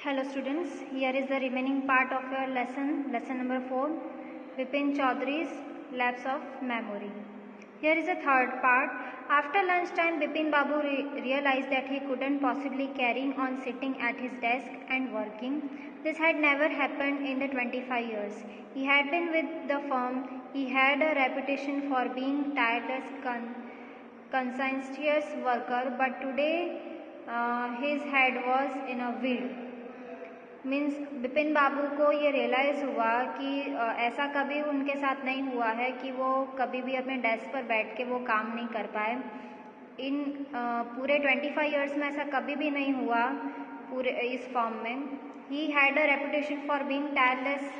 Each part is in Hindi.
Hello students, here is the remaining part of your lesson number 4, Bipin Chaudhary's Lapse of Memory. Here is the third part. After lunchtime, Bipin Babu realized that he couldn't possibly carry on sitting at his desk and working. This had never happened in the 25 years. He had been with the firm. He had a reputation for being tireless, conscientious worker, but today his head was in a wheel. Means Bipin Babu को ये रियलाइज़ हुआ कि ऐसा कभी उनके साथ नहीं हुआ है कि वो कभी भी अपने डेस्क पर बैठ के वो काम नहीं कर पाए। इन पूरे 25 इयर्स में ऐसा कभी भी नहीं हुआ पूरे इस फॉर्म में। He had a reputation for being tireless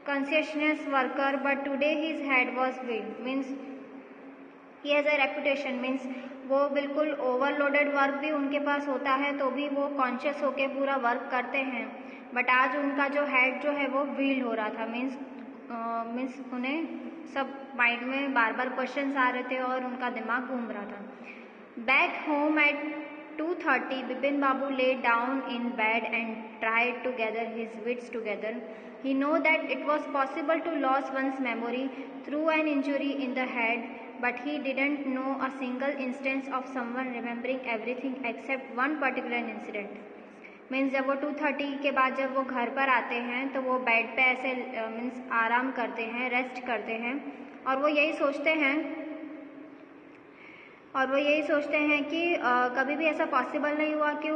conscientiousness worker but today his head was weak. Means he has a reputation means वो बिल्कुल ओवरलोडेड वर्क भी उनके पास होता है तो भी वो कॉन्शियस होके पूरा वर्क करते हैं, बट आज उनका जो हेड जो है वो व्हील हो रहा था। मीन्स उन्हें सब माइंड में बार बार क्वेश्चंस आ रहे थे और उनका दिमाग घूम रहा था। Back home at 2:30 Bipin Babu lay down in bed and tried to gather his wits together. He knew that it was possible to lose one's memory through an injury in the head, but he didn't know a single instance of someone remembering everything except one particular incident. Means जब वो 2:30 के बाद जब वो घर पर आते हैं तो वो बेड पे ऐसे मीन्स आराम करते हैं, रेस्ट करते हैं और वो यही सोचते हैं कि कभी भी ऐसा पॉसिबल नहीं हुआ कि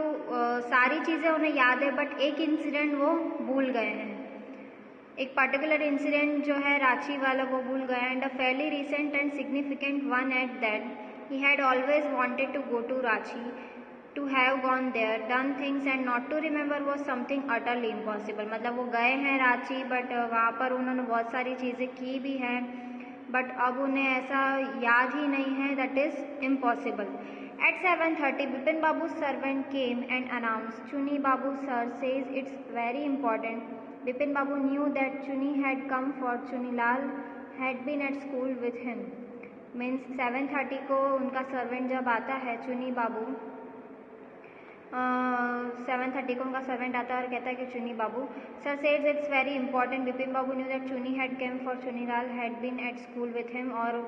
सारी चीज़ें उन्हें याद है बट एक इंसिडेंट वो भूल गए हैं। एक पर्टिकुलर इंसिडेंट जो है रांची वाला वो भूल गए and a fairly recent and significant one at that. He had always wanted to go to Ranchi, to have gone there, done things and not to remember was something utterly impossible. मतलब वो गए हैं रांची बट वहाँ पर उन्होंने बहुत सारी चीज़ें की भी हैं बट अब उन्हें ऐसा याद ही नहीं है, that is impossible. At 7:30 Bipin Babu's servant came and announced, Chuni Babu sir says it's very important. Bipin Babu knew that Chuni had come for Chuni Lal had been at school with him. Means 7:30 को उनका सर्वेंट जब आता है चुनी बाबू 7:30 को उनका सर्वेंट आता है और कहता है कि Chuni Babu sir says it's very important. Bipin Babu knew that Chuni had came for Chuni Lal had been at school with him. और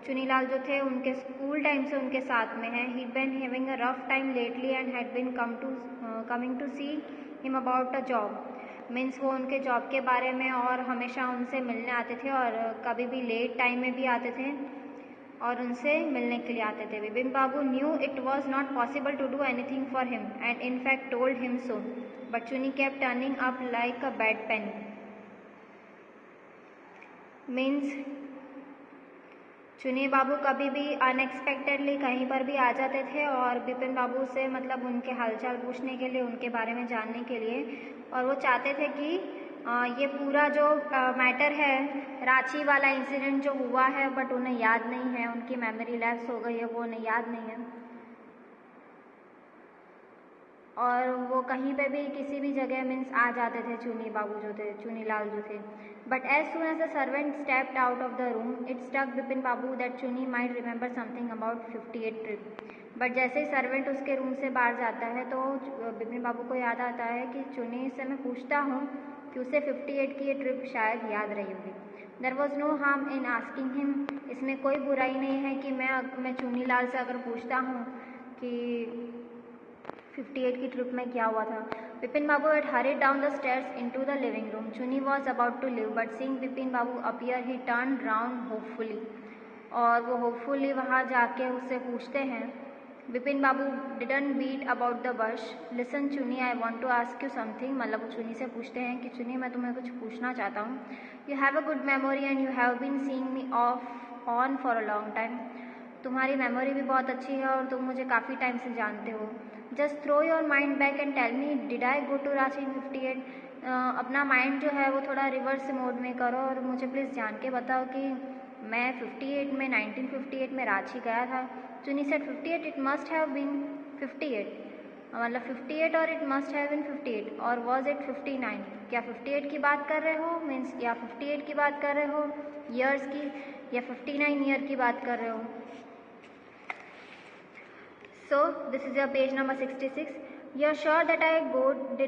चुनी लाल जो थे उनके स्कूल टाइम से उनके साथ में हैं। He'd been having a rough time lately and had been coming to see him about a job. Means वो उनके जॉब के बारे में और हमेशा उनसे मिलने आते थे और कभी भी लेट टाइम में भी आते थे और उनसे मिलने के लिए आते थे। Bipin Babu knew it was not possible to do anything for him and in fact told him so, but Chuni kept turning up like a bad pen. Means Chuni Babu कभी भी अनएक्सपेक्टेडली कहीं पर भी आ जाते थे और बिपिन बाबू से मतलब उनके हालचाल पूछने के लिए, उनके बारे में जानने के लिए, और वो चाहते थे कि ये पूरा जो मैटर है रांची वाला इंसिडेंट जो हुआ है बट उन्हें याद नहीं है, उनकी मेमोरी लैप्स हो गई है, वो उन्हें याद नहीं है और वो कहीं पे भी किसी भी जगह मीन्स आ जाते थे चुनी बाबू जो थे, चुनी लाल जो थे। But as soon as the servant stepped out of the room it stuck Bipin Babu that Chuni might remember something about 58 trip. But जैसे ही सर्वेंट उसके रूम से बाहर जाता है तो बिपिन बाबू को याद आता है कि चुनी से मैं पूछता हूँ कि उसे 58 की ये ट्रिप शायद याद रही होगी। There was no harm in asking him. इसमें कोई बुराई नहीं है कि मैं चुनी लाल से अगर पूछता हूँ कि 58 की ट्रिप में क्या हुआ था। बिपिन बाबू had hurried down the stairs into the living room. Chuni was about to leave, but seeing Bipin Babu appear, he turned round hopefully. और वो होपफुली वहाँ जाके उससे पूछते हैं। बिपिन बाबू didn't beat about the bush. Listen Chuni, I want to ask you something. मतलब वो चुनी से पूछते हैं कि चुनी मैं तुम्हें कुछ पूछना चाहता हूँ। You have a good memory and you have been seeing me off on for a long time. तुम्हारी मेमोरी भी बहुत अच्छी है और तुम मुझे काफ़ी टाइम से जानते हो। Just throw your mind back and tell me did I go to Ranchi in 58। अपना माइंड जो है वो थोड़ा रिवर्स मोड में करो और मुझे प्लीज़ जान के बताओ कि मैं 58 में 1958 में रांची गया था। Chuni said 58 it must have been 58, मतलब 58 और इट मस्ट हैव बीन 58 और वॉज इट 59। क्या 58 की बात कर रहे हो मीन्स या 58 की बात कर रहे हो ईयर्स की या 59 ईयर की बात कर रहे हो। So this is your page number 66. You are sure did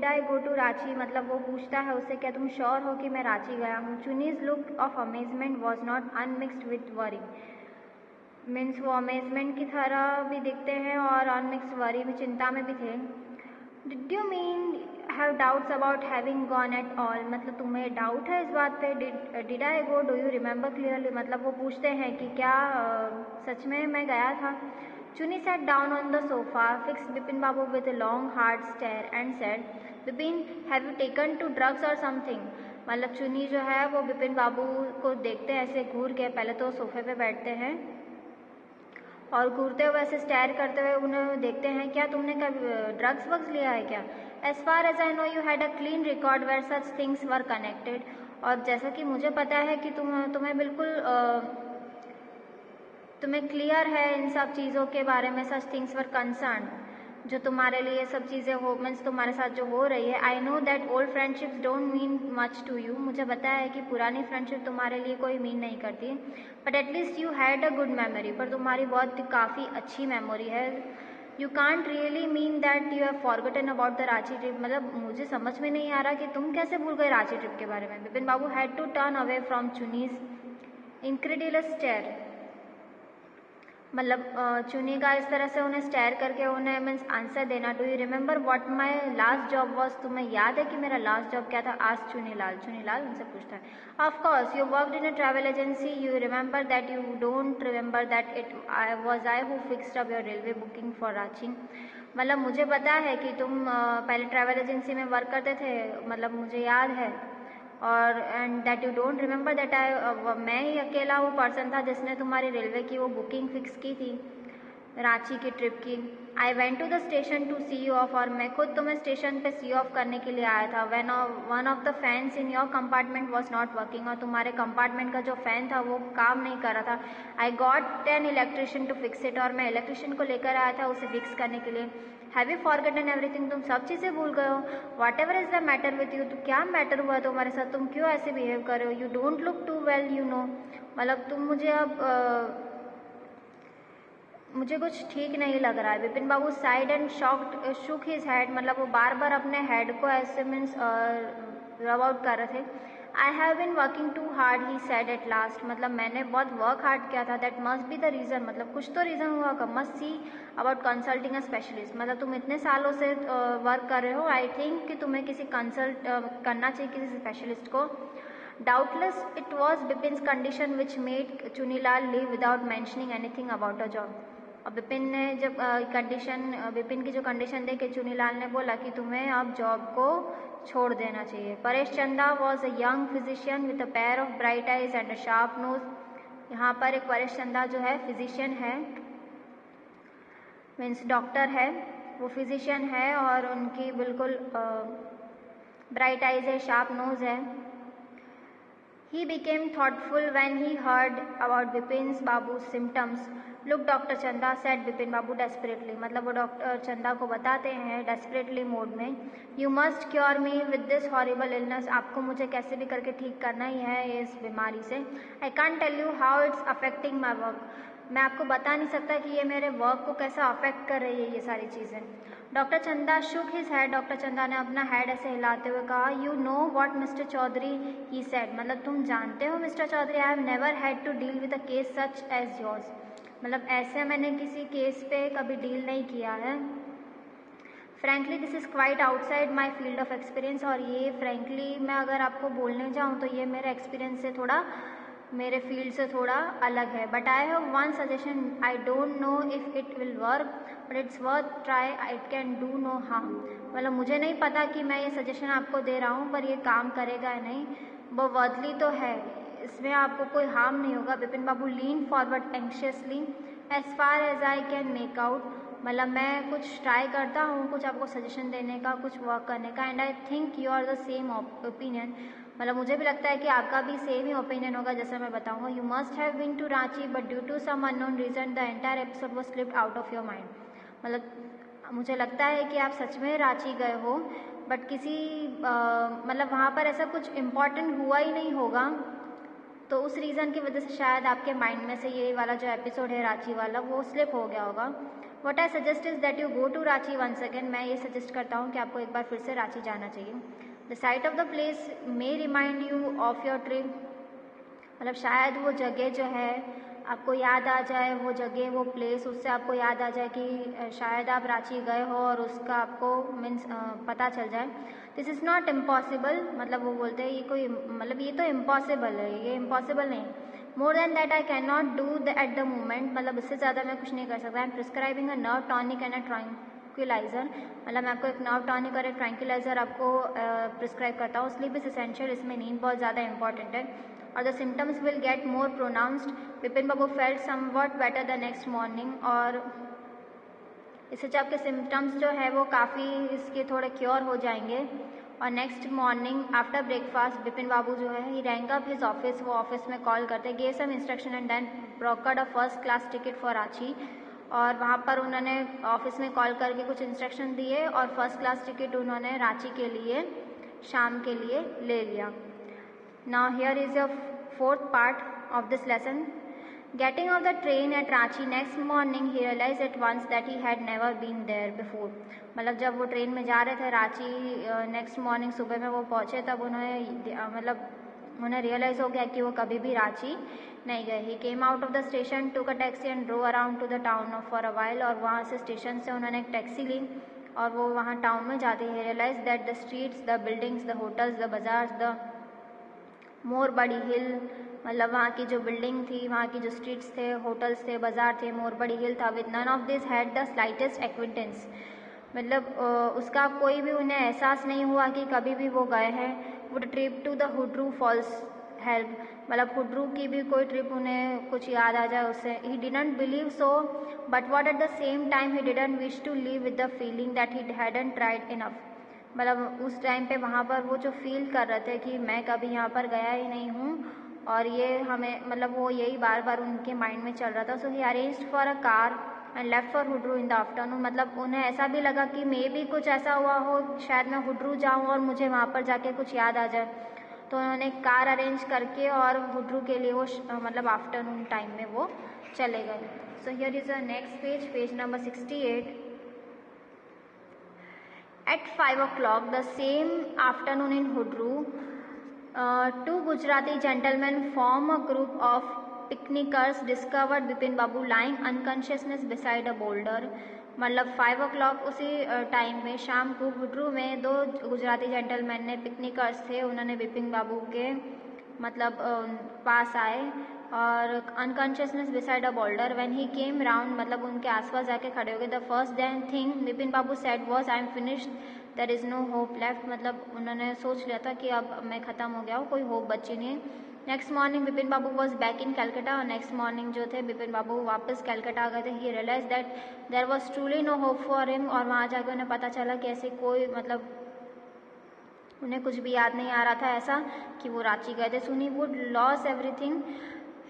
I go to Ranchi, मतलब वो पूछता है उससे क्या तुम श्योर हो कि मैं रांची गया हूँ. Chuni's look of amazement was not unmixed with worry. Means वो अमेजमेंट की तरह भी दिखते हैं और अनमिक्स्ड वरी में, चिंता में भी थे. Did you mean have doubts about having gone at all, मतलब तुम्हें डाउट है इस बात पे. Did I go, do you remember clearly, मतलब वो पूछते हैं कि क्या सच में मैं गया था. चुनी sat down on the sofa, fixed Bipin Babu with a long hard stare and said, Bipin, have you taken to drugs or something? मतलब चुनी जो है वो बिपिन बाबू को देखते हैं ऐसे घूर के, पहले तो सोफे पे बैठते हैं और घूरते हुए ऐसे स्टेयर करते हुए उन्हें देखते हैं, क्या तुमने कभी ड्रग्स वग्स लिया है क्या. As far as I know you had a clean record where such things were connected, और जैसा कि मुझे पता है कि तुम्हें बिल्कुल तुम्हें क्लियर है इन सब चीज़ों के बारे में. सच थिंग्स वर कंसर्न, जो तुम्हारे लिए सब चीज़ें हो, मीन्स तुम्हारे साथ जो हो रही है. I know that old friendships don't mean much to you, मुझे पता है कि पुरानी फ्रेंडशिप तुम्हारे लिए कोई मीन नहीं करती. But at least you had a good memory, पर तुम्हारी बहुत काफ़ी अच्छी मेमोरी है. You can't really mean that you have forgotten about the Ranchi trip, मतलब मुझे समझ में नहीं आ रहा कि तुम कैसे भूल गए रांची ट्रिप के बारे में. Bipin Babu had to turn away from Chuni's incredible stare, मतलब चुनी का इस तरह से उन्हें स्टेयर करके उन्हें मीन्स आंसर देना. Do you remember what my last job was, तुम्हें याद है कि मेरा लास्ट जॉब क्या था. आज चुनीलाल उनसे पूछता है. Of course you worked in a travel agency, you remember that, you don't remember that it was I who fixed up your railway booking for Ranchi, मतलब मुझे पता है कि तुम पहले ट्रैवल एजेंसी में वर्क करते थे, मतलब मुझे याद है. और and that you don't remember that मैं ही अकेला वो पर्सन था जिसने तुम्हारी रेलवे की वो बुकिंग फिक्स की थी रांची की ट्रिप की. I went to the station to see you off, और मैं खुद तुम्हें स्टेशन पे सी ऑफ करने के लिए आया था. When one of the fans in your compartment was not working, और तुम्हारे कंपार्टमेंट का जो फैन था वो काम नहीं कर रहा था. I got an electrician to fix it, और मैं इलेक्ट्रिशियन को लेकर आया था उसे फिक्स करने के लिए. हैव यू फॉरगॉटन एवरीथिंग, तुम सब चीज़ें भूल गए हो. What ever is the matter with you, तो क्या मैटर हुआ तुम्हारे साथ, तुम क्यों ऐसे बिहेव कर रहे हो. You don't look too well you know, मतलब तुम मुझे अब मुझे कुछ ठीक नहीं लग रहा है. Bipin Babu sighed and shook his head, मतलब वो बार बार अपने हेड को ऐसे मीन्स रब आउट कर रहे थे. I have been working too hard, he said at last, मतलब मैंने बहुत वर्क हार्ड किया था. That must be the reason, मतलब कुछ तो रीज़न हुआ होगा. Must see about consulting a specialist, मतलब तुम इतने सालों से वर्क कर रहे हो, आई थिंक कि तुम्हें किसी कंसल्ट करना चाहिए किसी स्पेशलिस्ट को. Doubtless it was Bipin's condition which made Chunilal leave without mentioning anything about a job. और बिपिन ने जब बिपिन की जो कंडीशन दे के चुनीलाल ने बोला कि तुम्हें अब जॉब को छोड़ देना चाहिए. Paresh Chanda was a young physician with a pair of bright eyes and a sharp nose. यहाँ पर एक परेश चंदा जो है फिजिशियन है, मीन्स डॉक्टर है, वो फिजिशियन है और उनकी बिल्कुल ब्राइट आइज है, शार्प नोज है. He became thoughtful when he heard about Bipin's Babu's symptoms. Look, Dr. Chanda, said Bipin Babu desperately. मतलब वो डॉक्टर चंदा को बताते हैं desperately मोड में, You must cure me with this horrible illness. आपको मुझे कैसे भी करके ठीक करना ही है इस बीमारी से. I can't tell you how it's affecting my work. मैं आपको बता नहीं सकता कि ये मेरे वर्क को कैसा अफेक्ट कर रही है ये सारी चीज़ें. डॉक्टर चंदा शुक हिज हेड, डॉक्टर चंदा ने अपना हेड ऐसे हिलाते हुए कहा. You know what mister Chaudhary, he said, मतलब तुम जानते हो mister Chaudhary, I have never had to deal with a case such as yours, मतलब ऐसे मैंने किसी केस पे कभी डील नहीं किया है. Frankly this is quite outside my field of experience, और ये फ्रैंकली मैं अगर आपको बोलने जाऊँ तो ये मेरे एक्सपीरियंस से थोड़ा, मेरे फील्ड से थोड़ा अलग है. But I have one suggestion, I don't know if it will work but it's worth try, it can do no harm. मतलब मुझे नहीं पता कि मैं ये सजेशन आपको दे रहा हूँ पर ये काम करेगा या नहीं, वो वर्थली तो है, इसमें आपको कोई हार्म नहीं होगा. Bipin Babu lean forward anxiously. As far as I can make out, मतलब मैं कुछ ट्राई करता हूँ कुछ आपको सजेशन देने का, कुछ वर्क करने का. And I think you are the same opinion, मतलब मुझे भी लगता है कि आपका भी सेम ही ओपिनियन होगा जैसा मैं बताऊंगा. You must have been to Ranchi but due to some unknown reason the entire episode was slipped out of your mind, मतलब मुझे लगता है कि आप सच में रांची गए हो बट किसी मतलब वहाँ पर ऐसा कुछ इम्पॉर्टेंट हुआ ही नहीं होगा, तो उस रीज़न की वजह से शायद आपके माइंड में से ये वाला जो एपिसोड है रांची वाला वो स्लिप हो गया होगा. What I suggest is that you go to Ranchi once again, मैं ये सजेस्ट करता हूँ कि आपको एक बार फिर से रांची जाना चाहिए। The site of the place may remind you of your trip, मतलब शायद वो जगह जो है आपको याद आ जाए, वो जगह वो प्लेस उससे आपको याद आ जाए कि शायद आप रांची गए हो और उसका आपको मीन्स पता चल जाए। दिस इज़ नॉट इम्पॉसिबल, मतलब वो बोलते हैं ये कोई मतलब ये तो इम्पॉसिबल है, ये इम्पॉसिबल नहीं। More than that I can not do at the moment, मतलब इससे ज़्यादा मैं कुछ नहीं कर सकता। I am prescribing a nerve tonic and a tranquilliser, मतलब मैं आपको एक नर्व टॉनिक और एक ट्रैंक्विलाइजर आपको प्रिस्क्राइब करता हूँ। स्लीप इज एसेंशियल, इसमें नींद बहुत ज़्यादा इंपॉर्टेंट है। और the symptoms will get more pronounced. Vipin Babu felt somewhat better the next morning, और इससे जो आपके सिम्टम्स जो है वो काफ़ी इसके थोड़े क्योर हो जाएंगे। और next morning after breakfast Bipin Babu जो है he rang up his office, वो ऑफिस में कॉल करते, gave some instruction and then brokered a first class ticket for Ranchi, और वहाँ पर उन्होंने ऑफिस में कॉल करके कुछ इंस्ट्रक्शन दिए और फर्स्ट क्लास टिकट उन्होंने रांची के लिए शाम के लिए ले लिया। Now here is your fourth part of this lesson. Getting off the train at Ranchi next morning, he realized at once that he had never been there before. मतलब जब वो ट्रेन में जा रहे थे रांची नेक्स्ट मॉर्निंग सुबह में वो पहुँचे, तब उन्हें उन्हें रियलाइज़ हो गया कि वो कभी भी रांची नहीं गए। He came out of the station, took a taxi and drove around to the town for a while, और वहाँ से स्टेशन से उन्होंने एक टैक्सी ली और वो वहाँ टाउन में जाते ही realise that the streets, the buildings, the hotels, the bazaars, the मोर बड़ी हिल, मतलब वहाँ की जो बिल्डिंग थी, वहाँ की जो स्ट्रीट्स थे, होटल्स थे, बाजार थे, मोर बड़ी हिल था, with none of this had the slightest acquaintance, मतलब उसका कोई भी उन्हें एहसास नहीं हुआ कि कभी भी वो गए हैं। Would trip to the Hundru falls help, मतलब हुड्रू की भी कोई ट्रिप उन्हें कुछ याद आ जाए उससे। He didn't believe so but what at the same time he didn't wish to live with the feeling that he hadn't tried enough, मतलब उस टाइम पे वहाँ पर वो जो फील कर रहे थे कि मैं कभी यहाँ पर गया ही नहीं हूँ, और ये हमें मतलब वो यही बार बार उनके माइंड में चल रहा था। So he arranged for a car and left for Hundru in the afternoon, मतलब उन्हें ऐसा भी लगा कि मे भी कुछ ऐसा हुआ हो, शायद मैं हुड्रू जाऊँ और मुझे वहाँ पर जाके कुछ याद आ जाए, तो उन्होंने कार अरेंज करके और हुड्रू के लिए वो मतलब आफ्टरनून टाइम में वो चले गए। So here is a next page, page number 68। At 5 o'clock the same afternoon in Hudru, two Gujarati gentlemen from a group of picnickers discovered Bipin Babu lying unconsciousness beside a boulder, मतलब 5 o'clock उसी टाइम में शाम को हुड्रू में दो गुजराती जेंटलमैन ने, पिकनिकर्स थे, उन्होंने बिपिन बाबू के मतलब पास आए और unconsciousness beside a boulder. When he came round, मतलब उनके आसपास जाके खड़े हो गए। The first then thing Bipin Babu said was I am finished, there is no hope left, मतलब उन्होंने सोच लिया था कि अब मैं ख़त्म हो गया हूँ, कोई होप बची नहीं है। Next morning Bipin Babu was back in Calcutta, और नेक्स्ट मॉर्निंग जो थे बिपिन बाबू वापस कैलकाटा आ गए थे। He realise that there was truly no hope for him, और वहाँ जाकर उन्हें पता चला कि ऐसे कोई मतलब उन्हें कुछ भी याद नहीं आ रहा था ऐसा कि वो रांची गए थे। सुनी would lose everything,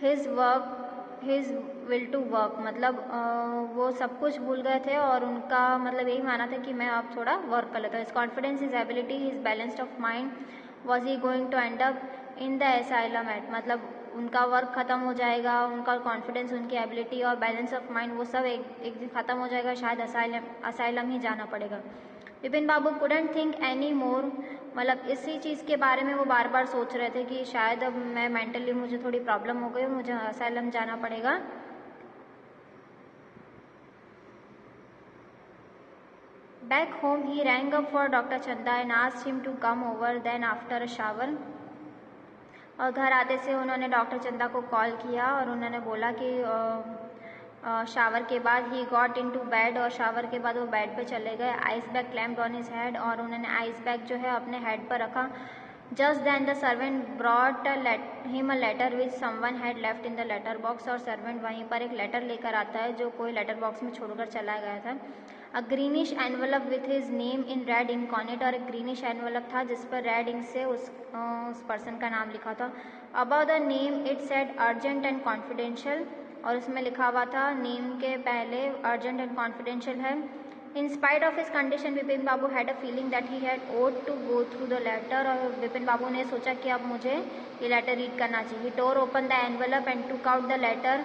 his work, his will to work, मतलब वो सब कुछ भूल गए थे और उनका मतलब यही माना था कि मैं अब थोड़ा वर्क कर लेता हूँ। His confidence, his ability, his balanced of mind, was he going to end up in the asylum at, मतलब उनका वर्क खत्म हो जाएगा, उनका कॉन्फिडेंस, उनकी एबिलिटी और बैलेंस ऑफ माइंड वो सब एक दिन ख़त्म हो जाएगा, शायद असाइलम ही जाना पड़ेगा। विपिन बाबू कुडंट थिंक एनी मोर, मतलब इसी चीज़ के बारे में वो बार बार सोच रहे थे कि शायद अब मैं मेंटली मुझे थोड़ी प्रॉब्लम हो गई, मुझे असाइलम जाना पड़ेगा। Back home he rang up for doctor Chanda and asked him to come over then after a shower, और घर आते से उन्होंने डॉक्टर चंदा को कॉल किया और उन्होंने बोला कि शावर के बाद he got into bed, और शावर के बाद वो बेड पे चले गए। Ice bag clamped on his head, और उन्होंने आइस बैग जो है अपने हेड पर रखा। Just then the servant brought him a letter which someone had left in the letter box, और सर्वेंट वहीं पर एक लेटर लेकर आता है जो कोई लेटर बॉक्स में छोड़कर चला गया था। A greenish envelope with his name in red ink on it, और एक ग्रीनिश एनवलप था जिस पर रेड इंक से उस पर्सन का नाम लिखा था। About the name it said urgent and confidential, और उसमें लिखा हुआ था नेम के पहले अर्जेंट एंड कॉन्फिडेंशियल है। In spite of his condition Vipin Babu had a feeling that he had ought to go through the letter, और विपिन बाबू ने सोचा कि अब मुझे ये लेटर रीड करना चाहिए। Tore open the envelope and took out the letter,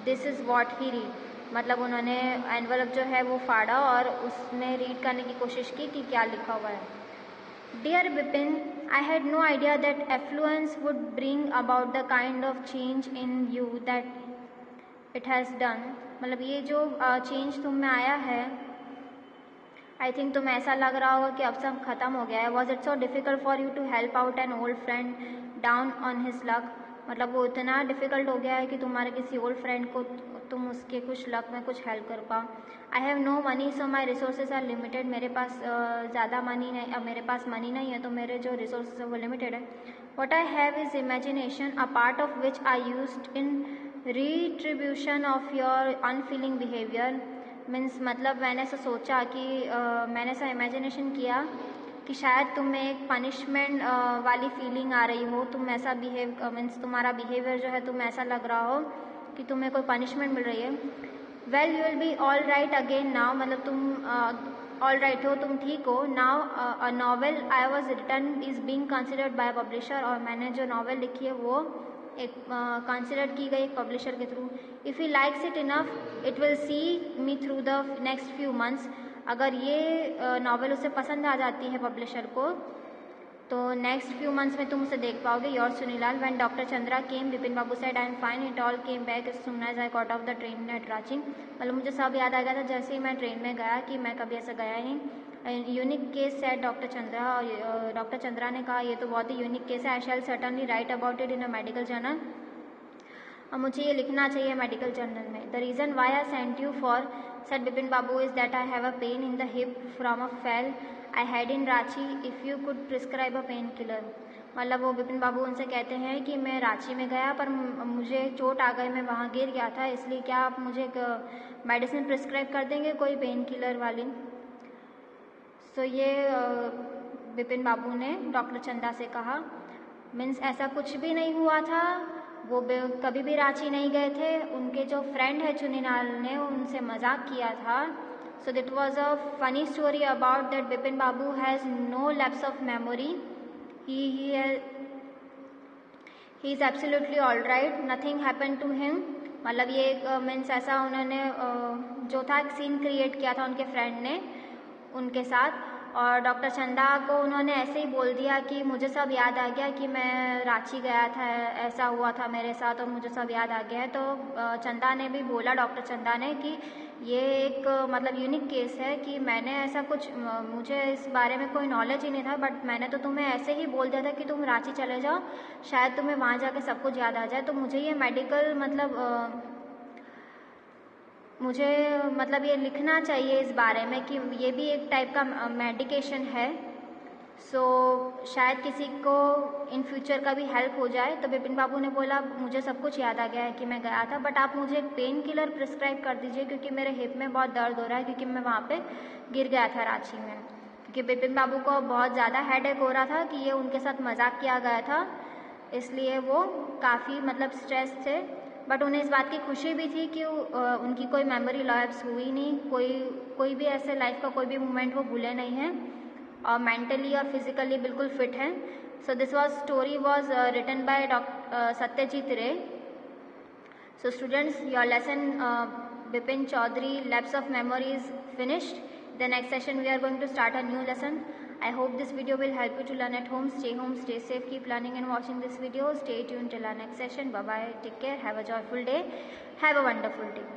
this is what he read, मतलब उन्होंने एनवलप जो है वो फाड़ा और उसमें रीड करने की कोशिश की कि क्या लिखा हुआ है। Dear Bipin, I had no idea that affluence would bring about the kind of change in you that it has done. मतलब ये जो चेंज तुम में आया है, आई थिंक तुम्हें ऐसा लग रहा होगा कि अब सब खत्म हो गया है। Was it so difficult for you to help out an old friend down on his luck? मतलब वो इतना डिफ़िकल्ट हो गया है कि तुम्हारे किसी ओल्ड फ्रेंड को तुम उसके कुछ लक में कुछ हेल्प कर पाओ। I have no money so my resources are limited. मेरे पास ज़्यादा मनी नहीं, मेरे पास मनी नहीं है तो मेरे जो रिसोर्सेज है वो लिमिटेड है। What I have is imagination, a part of which I used in retribution of your unfeeling behaviour. Means मतलब मैंने ऐसा सोचा कि मैंने ऐसा इमेजिनेशन किया कि शायद तुम्हें एक पनिशमेंट वाली फीलिंग आ रही हो, तुम ऐसा बिहेव मीन्स तुम्हारा बिहेवियर जो है तुम्हें ऐसा लग रहा हो कि तुम्हें कोई पनिशमेंट मिल रही है। Well you will be all right again now, मतलब तुम ऑल राइट हो, तुम ठीक हो now. A novel I was written is being considered by publisher, और मैंने जो नॉवेल लिखी है वो एक कंसिडर की गई एक पब्लिशर के through. If he likes it enough it will see me through the next few months. अगर ये नॉवेल उसे पसंद आ जाती है पब्लिशर को तो नेक्स्ट फ्यू मंथ्स में तुम उसे देख पाओगे। Your Sunilal. When doctor Chandra came, Bipin Babu said I am fine, it all came back as soon as I got off the train at Ranchi. मतलब मुझे सब याद आ गया था जैसे ही मैं ट्रेन में गया कि मैं कभी ऐसा गया ही नहीं। Unique case said doctor Chandra, और डॉक्टर चंद्रा ने कहा ये तो बहुत ही यूनिक केस है। I shall certainly write about it in a medical journal. और मुझे ये लिखना चाहिए मेडिकल जर्नल में। The reason why I sent you for said Bipin Babu is that I have a pain in the hip from a fall I had in Ranchi, if you could prescribe a painkiller. मतलब वो बिपिन बाबू उनसे कहते हैं कि मैं रांची में गया पर मुझे चोट आ गई, मैं वहाँ गिर गया था, इसलिए क्या आप मुझे एक मेडिसिन प्रिस्क्राइब कर देंगे कोई पेन किलर वाली। सो ये बिपिन बाबू ने डॉक्टर चंदा से कहा। मीन्स ऐसा कुछ भी नहीं हुआ था, वो कभी भी रांची नहीं गए थे। उनके जो फ्रेंड है चुनीलाल ने उनसे मजाक किया था। So that was a funny story about that Bipin Babu has no lapse of memory, he is absolutely all right, nothing happen to him. मतलब ये एक मीन्स ऐसा उन्होंने जो था एक सीन क्रिएट किया था उनके फ्रेंड ने उनके साथ। और डॉक्टर चंदा को उन्होंने ऐसे ही बोल दिया कि मुझे सब याद आ गया कि मैं रांची गया था, ऐसा हुआ था मेरे साथ और मुझे सब याद आ गया है। तो चंदा ने भी बोला, डॉक्टर चंदा ने, कि ये एक मतलब यूनिक केस है कि मैंने ऐसा कुछ, मुझे इस बारे में कोई नॉलेज ही नहीं था, बट मैंने तो तुम्हें ऐसे ही बोल दिया था कि तुम रांची चले जाओ, शायद तुम्हें वहाँ जाके सब कुछ याद आ जाए। तो मुझे ये मेडिकल मुझे मतलब ये लिखना चाहिए इस बारे में कि ये भी एक टाइप का मेडिकेशन है। सो शायद किसी को इन फ्यूचर का भी हेल्प हो जाए। तो बिपिन बाबू ने बोला मुझे सब कुछ याद आ गया है कि मैं गया था, बट आप मुझे एक पेन किलर प्रिस्क्राइब कर दीजिए क्योंकि मेरे हिप में बहुत दर्द हो रहा है, क्योंकि मैं वहाँ पे गिर गया था रांची में। क्योंकि बिपिन बाबू को बहुत ज़्यादा हेडेक हो रहा था कि ये उनके साथ मजाक किया गया था, इसलिए वो काफ़ी मतलब स्ट्रेस थे। बट उन्हें इस बात की खुशी भी थी कि उनकी कोई मेमोरी लैप्स हुई नहीं, कोई भी ऐसे लाइफ का कोई भी मोमेंट वो भूले नहीं हैं और मेंटली और फिजिकली बिल्कुल फिट हैं। So this was story was written by doctor Satyajit Ray. So students, your lesson Bipin Chaudhary lapse of memory is finished. The next session we are going to start a new lesson. I hope this video will help you to learn at home. Stay home, stay safe, keep learning and watching this video. Stay tuned till our next session. Bye bye, take care, have a joyful day, have a wonderful day.